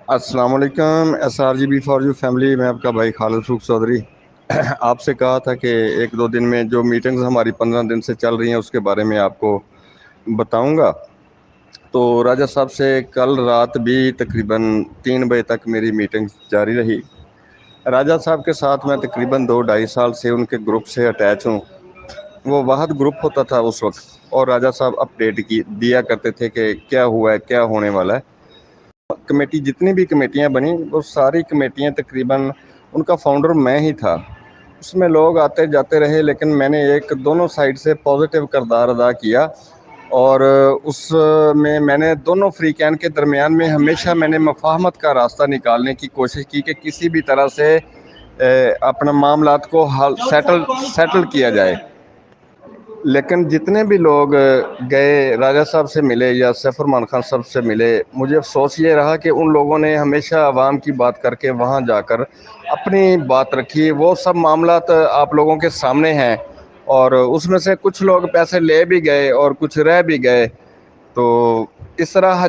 السلام علیکم SRGB4U family میں آپ کا بھائی خالد فروخ چودھری آپ سے کہا تھا کہ ایک دو دن میں جو میٹنگز ہماری 15 دن سے چل رہی ہیں اس کے بارے میں آپ کو بتاؤں گا۔ تو راجہ صاحب سے کل رات بھی تقریباً 3 بجے تک میری میٹنگ جاری رہی۔ راجہ صاحب کے ساتھ میں تقریباً 2-2.5 سال سے ان کے گروپ سے اٹیچ ہوں۔ وہ واحد گروپ ہوتا تھا اس وقت، اور راجہ صاحب اپڈیٹ دیا کرتے تھے کہ کیا ہوا ہے، کیا ہونے والا ہے۔ کمیٹی جتنی بھی کمیٹیاں بنی وہ ساری کمیٹیاں تقریباً ان کا فاؤنڈر میں ہی تھا۔ اس میں لوگ آتے جاتے رہے، لیکن میں نے ایک دونوں سائڈ سے پازیٹیو کردار ادا کیا، اور اس میں نے دونوں فریقین کے درمیان میں ہمیشہ میں نے مفاہمت کا راستہ نکالنے کی کوشش کی کہ کسی بھی طرح سے اپنا معاملات کو سیٹل کیا جائے۔ لیکن جتنے بھی لوگ گئے راجہ صاحب سے ملے یا سیف الرحمان خان صاحب سے ملے، مجھے افسوس یہ رہا کہ ان لوگوں نے ہمیشہ عوام کی بات کر کے وہاں جا کر اپنی بات رکھی۔ وہ سب معاملات آپ لوگوں کے سامنے ہیں، اور اس میں سے کچھ لوگ پیسے لے بھی گئے اور کچھ رہ بھی گئے۔ تو اس طرح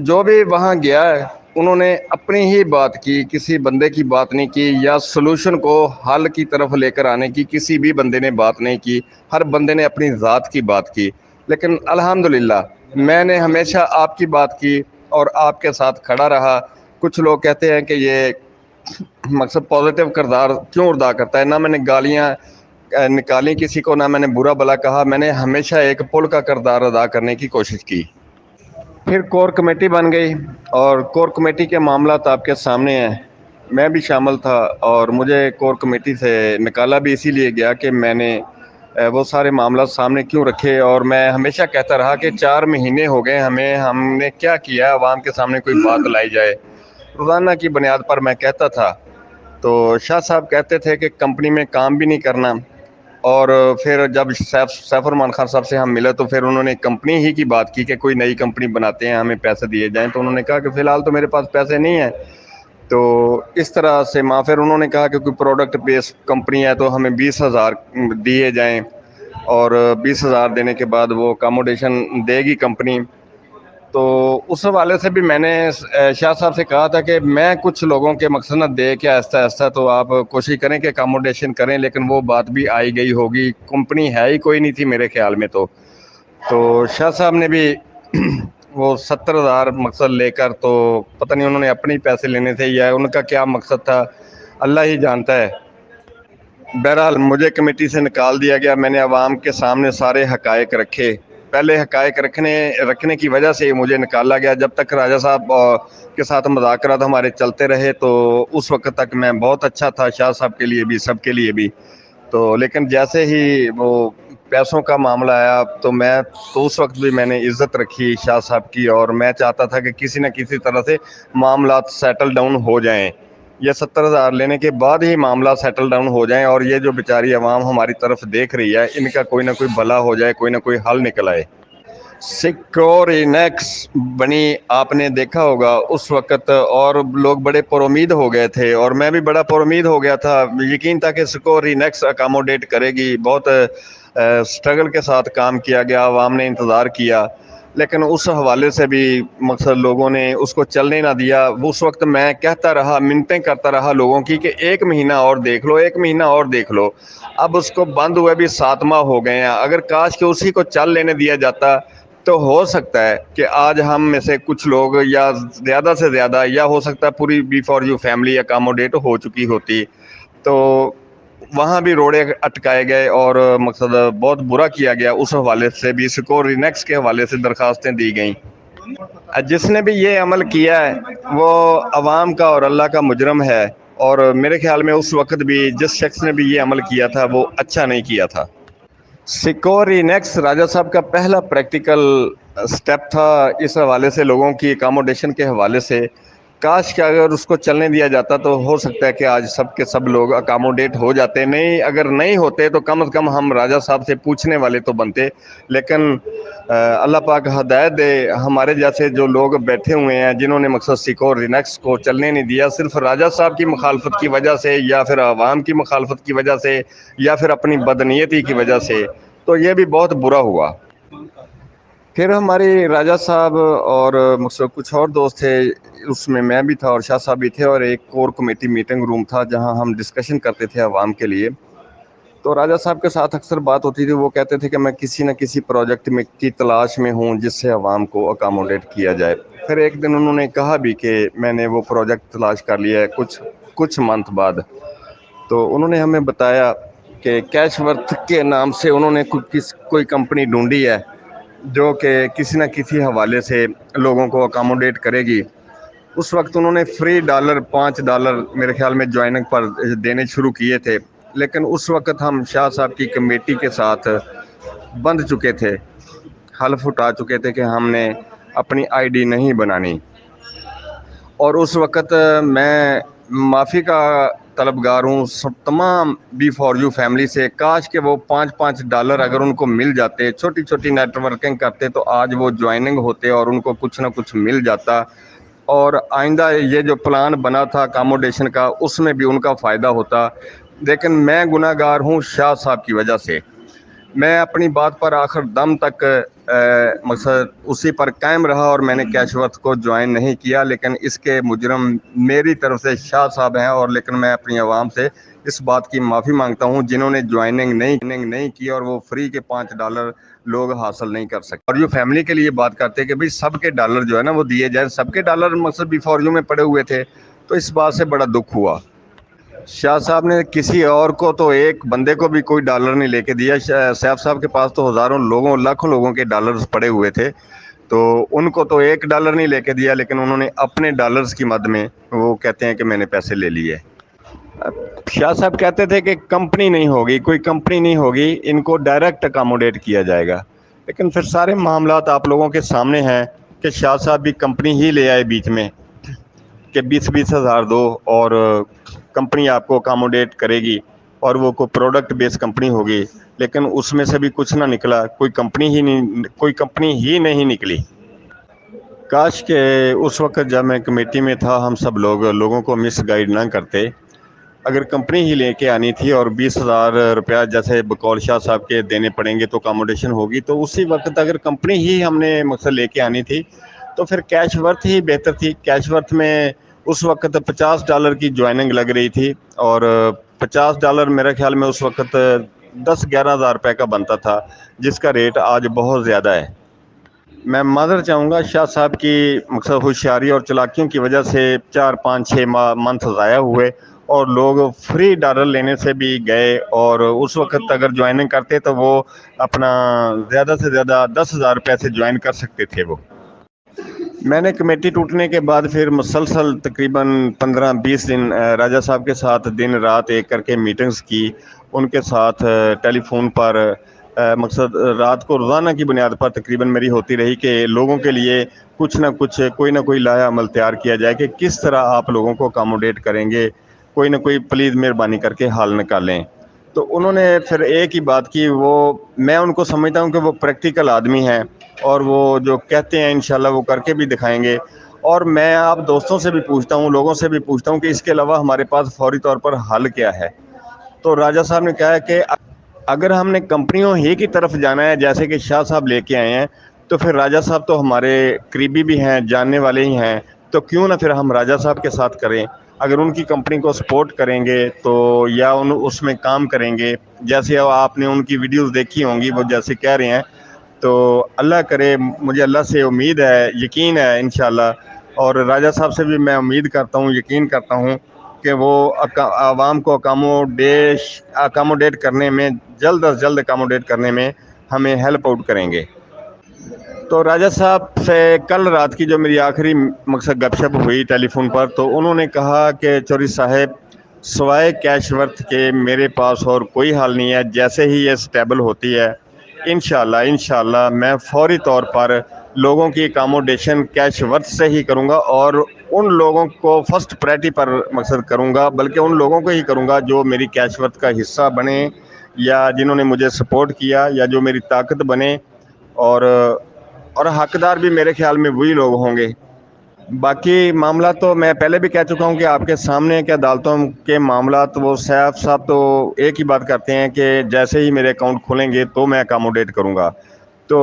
جو بھی وہاں گیا ہے انہوں نے اپنی ہی بات کی، کسی بندے کی بات نہیں کی، یا سلوشن کو حل کی طرف لے کر آنے کی کسی بھی بندے نے بات نہیں کی۔ ہر بندے نے اپنی ذات کی بات کی، لیکن الحمدللہ میں نے ہمیشہ آپ کی بات کی اور آپ کے ساتھ کھڑا رہا۔ کچھ لوگ کہتے ہیں کہ یہ مقصد پازیٹیو کردار کیوں ادا کرتا ہے، نہ میں نے گالیاں نکالی کسی کو، نہ میں نے برا بلا کہا۔ میں نے ہمیشہ ایک پل کا کردار ادا کرنے کی کوشش کی۔ پھر کور کمیٹی بن گئی، اور کور کمیٹی کے معاملات آپ کے سامنے ہیں۔ میں بھی شامل تھا، اور مجھے کور کمیٹی سے نکالا بھی اسی لیے گیا کہ میں نے وہ سارے معاملات سامنے کیوں رکھے۔ اور میں ہمیشہ کہتا رہا کہ 4 مہینے ہو گئے ہم نے کیا کیا، عوام کے سامنے کوئی بات لائی جائے۔ روزانہ کی بنیاد پر میں کہتا تھا، تو شاہ صاحب کہتے تھے کہ کمپنی میں کام بھی نہیں کرنا۔ اور پھر جب سیف الرحمان خان صاحب سے ہم ملے تو پھر انہوں نے کمپنی ہی کی بات کی کہ کوئی نئی کمپنی بناتے ہیں، ہمیں پیسے دیے جائیں۔ تو انہوں نے کہا کہ فی الحال تو میرے پاس پیسے نہیں ہیں۔ تو اس طرح سے پھر انہوں نے کہا کہ کوئی پروڈکٹ بیس کمپنی ہے تو ہمیں 20,000 دیے جائیں، اور 20,000 دینے کے بعد وہ اکاموڈیشن دے گی کمپنی۔ تو اس حوالے سے بھی میں نے شاہ صاحب سے کہا تھا کہ میں کچھ لوگوں کے مقصد نہ دے کے آہستہ آہستہ تو آپ کوشش کریں کہ اکاموڈیشن کریں، لیکن وہ بات بھی آئی گئی ہوگی، کمپنی ہے ہی کوئی نہیں تھی میرے خیال میں۔ تو شاہ صاحب نے بھی وہ 70,000 مقصد لے کر، تو پتہ نہیں انہوں نے اپنے پیسے لینے تھے یا ان کا کیا مقصد تھا، اللہ ہی جانتا ہے۔ بہرحال مجھے کمیٹی سے نکال دیا گیا۔ میں نے عوام کے سامنے سارے حقائق رکھے۔ پہلے حقائق رکھنے کی وجہ سے مجھے نکالا گیا۔ جب تک راجہ صاحب کے ساتھ مذاکرات ہمارے چلتے رہے تو اس وقت تک میں بہت اچھا تھا، شاہ صاحب کے لیے بھی، سب کے لیے بھی۔ تو لیکن جیسے ہی وہ پیسوں کا معاملہ آیا تو اس وقت بھی میں نے عزت رکھی شاہ صاحب کی، اور میں چاہتا تھا کہ کسی نہ کسی طرح سے معاملات سیٹل ڈاؤن ہو جائیں۔ یہ 70,000 لینے کے بعد ہی معاملات سیٹل ڈاؤن ہو جائیں، اور یہ جو بیچاری عوام ہماری طرف دیکھ رہی ہے ان کا کوئی نہ کوئی بھلا ہو جائے، کوئی نہ کوئی حل نکل آئے۔ سیکورینکس بنی، آپ نے دیکھا ہوگا اس وقت، اور لوگ بڑے پر امید ہو گئے تھے، اور میں بھی بڑا پر امید ہو گیا تھا۔ یقین تھا کہ سیکورینکس اکاموڈیٹ کرے گی۔ بہت سٹرگل کے ساتھ کام کیا گیا، عوام نے انتظار کیا، لیکن اس حوالے سے بھی مقصد لوگوں نے اس کو چلنے نہ دیا۔ اس وقت میں کہتا رہا، منتیں کرتا رہا لوگوں کی کہ 1 مہینہ اور دیکھ لو، 1 مہینہ اور دیکھ لو۔ اب اس کو بند ہوئے بھی 7 ماہ ہو گئے ہیں۔ اگر کاش کہ اسی کو چل لینے دیا جاتا تو ہو سکتا ہے کہ آج ہم میں سے کچھ لوگ، یا زیادہ سے زیادہ، یا ہو سکتا ہے پوری B4U فیملی اکاموڈیٹ ہو چکی ہوتی۔ تو وہاں بھی روڑے اٹکائے گئے، اور مقصد بہت برا کیا گیا۔ اس حوالے سے بھی سیکورینکس کے حوالے سے درخواستیں دی گئیں۔ جس نے بھی یہ عمل کیا ہے وہ عوام کا اور اللہ کا مجرم ہے، اور میرے خیال میں اس وقت بھی جس شخص نے بھی یہ عمل کیا تھا وہ اچھا نہیں کیا تھا۔ سیکورینکس راجہ صاحب کا پہلا پریکٹیکل سٹیپ تھا اس حوالے سے، لوگوں کی اکاموڈیشن کے حوالے سے۔ کاش کہ اگر اس کو چلنے دیا جاتا تو ہو سکتا ہے کہ آج سب کے سب لوگ اکاموڈیٹ ہو جاتے۔ نہیں، اگر نہیں ہوتے تو کم از کم ہم راجہ صاحب سے پوچھنے والے تو بنتے۔ لیکن اللہ پاک ہدایت دے، ہمارے جیسے جو لوگ بیٹھے ہوئے ہیں جنہوں نے مقصد سیکورینکس کو چلنے نہیں دیا، صرف راجہ صاحب کی مخالفت کی وجہ سے، یا پھر عوام کی مخالفت کی وجہ سے، یا پھر اپنی بدنیتی کی وجہ سے، تو یہ بھی بہت برا ہوا۔ پھر ہمارے راجہ صاحب اور مجھ سے کچھ اور دوست تھے، اس میں بھی تھا اور شاہ صاحب بھی تھے، اور ایک کور کمیٹی میٹنگ روم تھا جہاں ہم ڈسکشن کرتے تھے عوام کے لیے۔ تو راجہ صاحب کے ساتھ اکثر بات ہوتی تھی، وہ کہتے تھے کہ میں کسی نہ کسی پروجیکٹ میں کی تلاش میں ہوں جس سے عوام کو اکاموڈیٹ کیا جائے۔ پھر ایک دن انہوں نے کہا بھی کہ میں نے وہ پروجیکٹ تلاش کر لیا ہے کچھ منتھ بعد۔ تو انہوں نے ہمیں بتایا کہ کیش ورتھ کے نام سے انہوں نے کوئی کمپنی ڈھونڈی ہے جو کہ کسی نہ کسی حوالے سے لوگوں کو اکاموڈیٹ کرے گی۔ اس وقت انہوں نے فری $5 میرے خیال میں جوائننگ پر دینے شروع کیے تھے، لیکن اس وقت ہم شاہ صاحب کی کمیٹی کے ساتھ بند چکے تھے، حلف اٹھا چکے تھے کہ ہم نے اپنی آئی ڈی نہیں بنانی، اور اس وقت میں معافی کا طلبگار ہوں تمام B4U فیملی سے۔ کاش کہ وہ $5 اگر ان کو مل جاتے، چھوٹی چھوٹی نیٹ ورکنگ کرتے، تو آج وہ جوائننگ ہوتے اور ان کو کچھ نہ کچھ مل جاتا، اور آئندہ یہ جو پلان بنا تھا اکاموڈیشن کا اس میں بھی ان کا فائدہ ہوتا۔ لیکن میں گناہ گار ہوں شاہ صاحب کی وجہ سے۔ میں اپنی بات پر آخر دم تک مقصد اسی پر قائم رہا، اور میں نے کیش ورتھ کو جوائن نہیں کیا، لیکن اس کے مجرم میری طرف سے شاہ صاحب ہیں، اور لیکن میں اپنی عوام سے اس بات کی معافی مانگتا ہوں جنہوں نے جوائننگ نہیں کی اور وہ فری کے $5 لوگ حاصل نہیں کر سکتے۔ اور جو فیملی کے لیے بات کرتے ہیں کہ بھئی سب کے ڈالر جو ہے نا وہ دیے جائیں، سب کے ڈالر مقصد B4U میں پڑے ہوئے تھے، تو اس بات سے بڑا دکھ ہوا۔ شاہ صاحب نے کسی اور کو تو ایک بندے کو بھی کوئی ڈالر نہیں لے کے دیا، سیف صاحب کے پاس تو ہزاروں لوگوں لاکھوں لوگوں کے ڈالرز پڑے ہوئے تھے، تو ان کو تو $1 نہیں لے کے دیا، لیکن انہوں نے اپنے ڈالرز کی مد میں وہ کہتے ہیں کہ میں نے پیسے لے لیے۔ شاہ صاحب کہتے تھے کہ کمپنی نہیں ہوگی، کوئی کمپنی نہیں ہوگی، ان کو ڈائریکٹ اکاموڈیٹ کیا جائے گا، لیکن پھر سارے معاملات آپ لوگوں کے سامنے ہیں کہ شاہ صاحب بھی کمپنی ہی لے آئے بیچ میں کہ 20 ہزار دو اور کمپنی آپ کو اکاموڈیٹ کرے گی، اور وہ کوئی پروڈکٹ بیس کمپنی ہوگی، لیکن اس میں سے بھی کچھ نہ نکلا، کوئی کمپنی ہی نہیں نکلی۔ کاش کہ اس وقت جب میں کمیٹی میں تھا ہم سب لوگوں کو مس گائیڈ نہ کرتے۔ اگر کمپنی ہی لے کے آنی تھی اور $20,000 جیسے بقول شاہ صاحب کے دینے پڑیں گے تو اکاموڈیشن ہوگی، تو اسی وقت اگر کمپنی ہی ہم نے مقصد لے کے آنی تھی تو پھر کیش ورتھ ہی بہتر تھی۔ کیش ورتھ میں اس وقت $50 کی جوائننگ لگ رہی تھی، اور $50 میرے خیال میں اس وقت 10-11 ہزار روپے کا بنتا تھا، جس کا ریٹ آج بہت زیادہ ہے۔ میں معذرت چاہوں گا، شاہ صاحب کی مقصد ہوشیاری اور چلاکیوں کی وجہ سے 4-5-6 منتھ ضائع ہوئے، اور لوگ فری ڈالر لینے سے بھی گئے، اور اس وقت اگر جوائننگ کرتے تو وہ اپنا زیادہ سے زیادہ $10,000 سے جوائن کر سکتے تھے۔ وہ میں نے کمیٹی ٹوٹنے کے بعد پھر مسلسل تقریباً 15-20 دن راجہ صاحب کے ساتھ دن رات ایک کر کے میٹنگز کی، ان کے ساتھ ٹیلی فون پر مقصد رات کو روزانہ کی بنیاد پر تقریباً میری ہوتی رہی کہ لوگوں کے لیے کچھ نہ کچھ کوئی نہ کوئی لایا عمل تیار کیا جائے کہ کس طرح آپ لوگوں کو اکاموڈیٹ کریں گے، کوئی نہ کوئی پلیز مہربانی کر کے حل نکالیں۔ تو انہوں نے پھر ایک ہی بات کی، میں ان کو سمجھتا ہوں کہ وہ پریکٹیکل آدمی ہیں، اور وہ جو کہتے ہیں انشاءاللہ وہ کر کے بھی دکھائیں گے۔ اور میں آپ دوستوں سے بھی پوچھتا ہوں، لوگوں سے بھی پوچھتا ہوں کہ اس کے علاوہ ہمارے پاس فوری طور پر حل کیا ہے؟ تو راجہ صاحب نے کہا کہ اگر ہم نے کمپنیوں ہی کی طرف جانا ہے جیسے کہ شاہ صاحب لے کے آئے ہیں، تو پھر راجہ صاحب تو ہمارے قریبی بھی ہیں، جاننے والے ہی ہیں، تو کیوں نہ پھر ہم راجہ صاحب کے ساتھ کریں۔ اگر ان کی کمپنی کو سپورٹ کریں گے تو یا اس میں کام کریں گے، جیسے آپ نے ان کی ویڈیوز دیکھی ہوں گی، وہ جیسے کہہ رہے ہیں، تو اللہ کرے، مجھے اللہ سے امید ہے، یقین ہے انشاءاللہ، اور راجہ صاحب سے بھی میں امید کرتا ہوں، یقین کرتا ہوں کہ وہ عوام کو اکاموڈیٹ کرنے میں، جلد از جلد اکاموڈیٹ کرنے میں ہمیں ہیلپ آؤٹ کریں گے۔ تو راجہ صاحب سے کل رات کی جو میری آخری مقصد گپ شپ ہوئی ٹیلی فون پر، تو انہوں نے کہا کہ چوری صاحب سوائے کیش ورتھ کے میرے پاس اور کوئی حل نہیں ہے، جیسے ہی یہ سٹیبل ہوتی ہے انشاءاللہ میں فوری طور پر لوگوں کی اکاموڈیشن کیش ورتھ سے ہی کروں گا، اور ان لوگوں کو فرسٹ پریورٹی پر مقصد کروں گا، بلکہ ان لوگوں کو ہی کروں گا جو میری کیش ورتھ کا حصہ بنے، یا جنہوں نے مجھے سپورٹ کیا، یا جو میری طاقت بنے، اور حقدار بھی میرے خیال میں وہی لوگ ہوں گے۔ باقی معاملات تو میں پہلے بھی کہہ چکا ہوں کہ آپ کے سامنے کہ عدالتوں کے معاملات، وہ سیف صاحب تو ایک ہی بات کرتے ہیں کہ جیسے ہی میرے اکاؤنٹ کھولیں گے تو میں اکاموڈیٹ کروں گا۔ تو